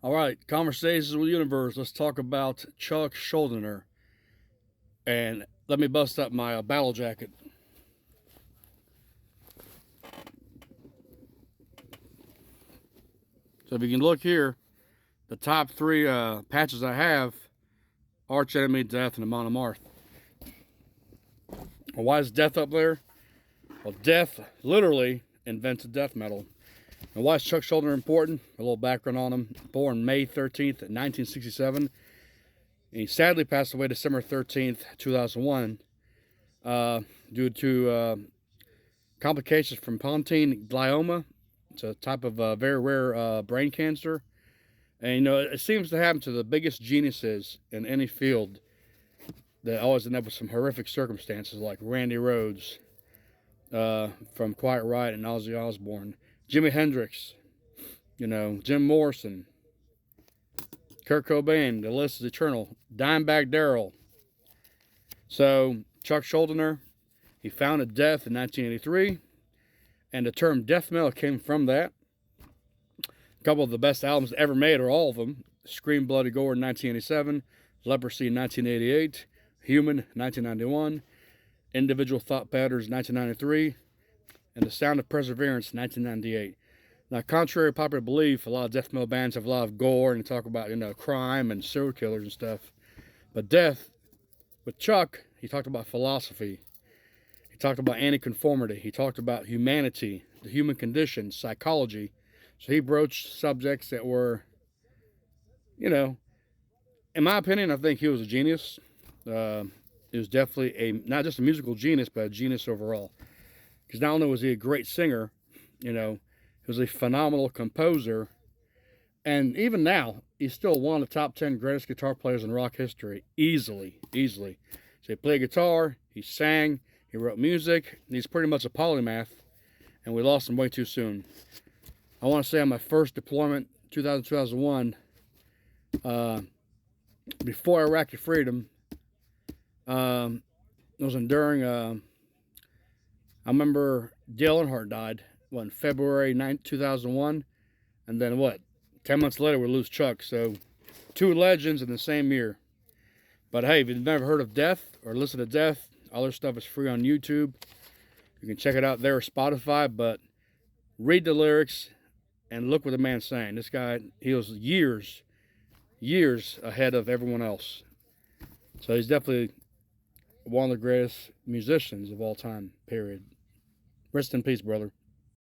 All right, Conversations with the Universe. Let's talk about Chuck Schuldiner. And let me bust up my battle jacket. So if you can look here, the top three patches I have: Arch Enemy, Death, and Amon Amarth. Well, why is Death up there? Well, Death literally invented death metal. And why is Chuck Schuldiner important? A little background on him. Born May 13th, 1967. And he sadly passed away December 13th, 2001, due to complications from pontine glioma. It's a type of very rare brain cancer. And, it seems to happen to the biggest geniuses in any field that always end up with some horrific circumstances, like Randy Rhoads from Quiet Riot and Ozzy Osbourne, Jimi Hendrix, Jim Morrison, Kurt Cobain. The list is eternal. Dimebag Darrell. So, Chuck Schuldiner, he founded Death in 1983, and the term death metal came from that. A couple of the best albums ever made, or all of them: Scream Bloody Gore in 1987, Leprosy in 1988, Human 1991, Individual Thought Patterns 1993, and The Sound of Perseverance 1998. Now, contrary to popular belief, a lot of death metal bands have a lot of gore and talk about, crime and serial killers and stuff. But Death, with Chuck, he talked about philosophy. He talked about anti-conformity. He talked about humanity, the human condition, psychology. So he broached subjects that were, in my opinion, I think he was a genius. He was definitely not just a musical genius, but a genius overall. Because not only was he a great singer, he was a phenomenal composer. And even now, he's still one of the top 10 greatest guitar players in rock history. Easily. So he played guitar, he sang, he wrote music. He's pretty much a polymath. And we lost him way too soon. I want to say on my first deployment, 2001, before Iraqi freedom, it was during, I remember Dale Earnhardt died, in February 9th, 2001, and then 10 months later we lose Chuck, so two legends in the same year. But hey, if you've never heard of Death or listened to Death, all their stuff is free on YouTube. You can check it out there or Spotify, but read the lyrics and look what the man's saying. This guy, he was years ahead of everyone else. So he's definitely one of the greatest musicians of all time, period. Rest in peace, brother.